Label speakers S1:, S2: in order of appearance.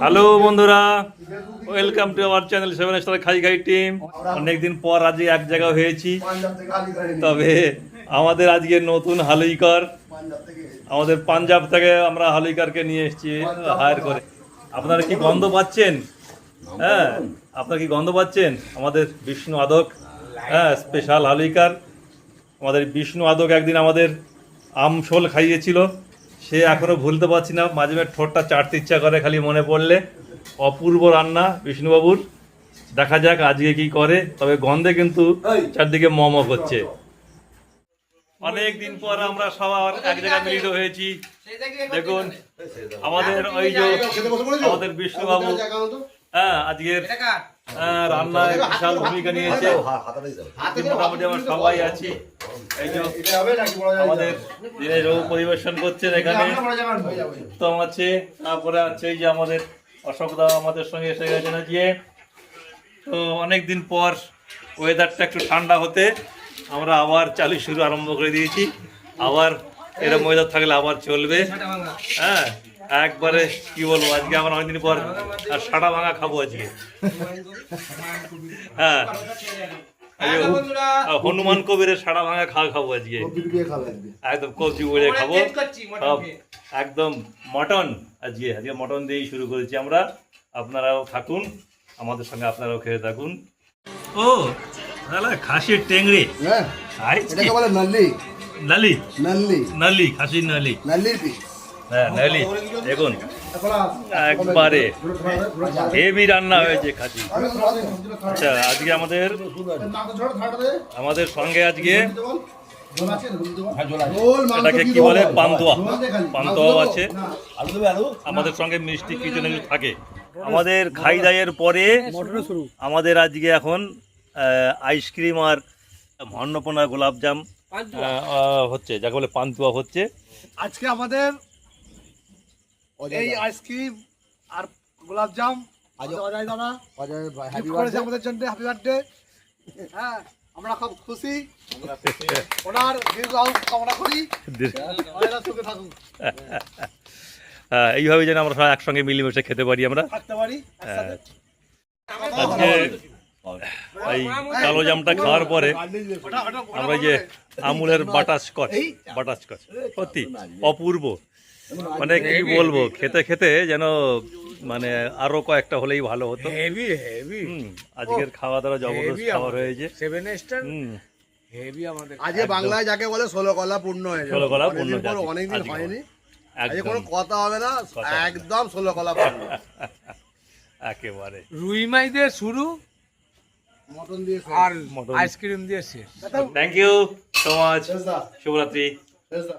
S1: Hello বন্ধুরা, welcome to our channel 7 star খাই খাই টিম। অনেকদিন পর আজকে এক জায়গায় হয়েছি, তবে আমাদের আজকে নতুন হালুইকার, আমাদের পাঞ্জাব থেকে আমরা হালুইকারকে নিয়ে এসেছি হায়ার করে। আপনারা কি গন্ধ পাচ্ছেন? হ্যাঁ, আপনারা কি গন্ধ পাচ্ছেন? আমাদের বিষ্ণু আদক, হ্যাঁ, স্পেশাল হালুইকার। আমাদের বিষ্ণু আদক একদিন আমাদের আমশোল খাইয়েছিল, সে এখনো ভুলতে পারছি না। মাঝে মাঝে ঠোঁটটা চাটতে ইচ্ছা করে খালি মনে পড়লে। অপূর্ব রান্না বিষ্ণুবাবুর, দেখা যাক আজকে কি করে। তবে গন্ধে কিন্তু চারদিকে মম করছে। অনেক দিন পর আমরা সবার এক জায়গায় মিলিত হয়েছি। দেখুন আমাদের ওই যে আমাদের বিষ্ণুবাবু, হ্যাঁ, আজকের রান্নায় বিশাল ভূমিকা নিয়েছে। মোটামুটি আমরা সবাই আছি। এই যে আমাদের পরিবেশন করছেন এখানে তো আছে, তারপরে আছে এই যে আমাদের অশোকদা আমাদের সঙ্গে এসে গেছেন আজকে। তো অনেকদিন পর ওয়েদারটা একটু ঠান্ডা হতে আমরা আবার চালু শুরু আরম্ভ করে দিয়েছি। আবার এরকম ওয়েদার থাকলে আবার চলবে। হ্যাঁ, একবারে কি বলবো, আজকে আমরা অনেকদিন পর সাড়া ভাঙা খাবো আজকে। হ্যাঁ, হনুমান কবিরের সাড়া ভাঙা খাবো আজকে, একদম কবজি বলে খাবো সব, একদম মটন। আজকে মটন দিয়েই শুরু করেছি আমরা। আপনারাও থাকুন আমাদের সঙ্গে, আপনারাও খেয়ে থাকুন। ও তাহলে খাসির টেংরি, নালি নালি খাসির নালি, হ্যাঁ নালি। দেখুন একবারে হেভি রান্না হয়েছে খাসি। আচ্ছা, আজকে আমাদের সঙ্গে আজকে এটাকে কি বলে, পান্তুয়া আছে আমাদের সঙ্গে। মিষ্টি কিছু না কিছু থাকে। আমাদের খাই দাইয়ের পরে আমাদের আজকে এখন আইসক্রিম আর অন্নপূর্ণা গোলাপজাম হচ্ছে, যাকে বলে পান্তুয়া হচ্ছে
S2: আজকে আমাদের। এই আইসক্রিম আর গোলাপজাম অজয় দাদা আমাদের জন্য, হ্যাপি বার্থডে। হ্যাঁ, আমরা খুব খুশি, ওনার কামনা করি।
S1: এইভাবে যেন আমরা সবাই একসঙ্গে মিলেমিশে খেতে পারি, আমরা
S2: থাকতে পারি।
S1: আজকে এই কালো জামটা খাওয়ার পরে আমরা যে আমুলের বাটারস্কচ, সত্যি অপূর্ব। মানে কি বলবো, খেতে খেতে যেন মানে আরো কয়েকটা হলেই ভালো হতো।
S3: হেভি হেভি
S1: আজকের খাওয়া দাওয়া জবরদস্ত খাবার হয়েছে।
S3: 7 স্টার হেভি আমাদের।
S2: আজকে বাংলায় যাকে বলে 16 কলা পূর্ণ হয়েছে।
S1: 16 কলা পূর্ণ,
S2: অনেকদিন হয়নি, আজকে কোনো কথা হবে না, একদম 16 কলা পূর্ণ
S1: একেবারে।
S3: রুই মাছ দিয়ে শুরু,
S2: মটন দিয়ে
S3: আর আইসক্রিম দিয়ে শেষ।
S1: Thank you so much. শুভরাত্রি।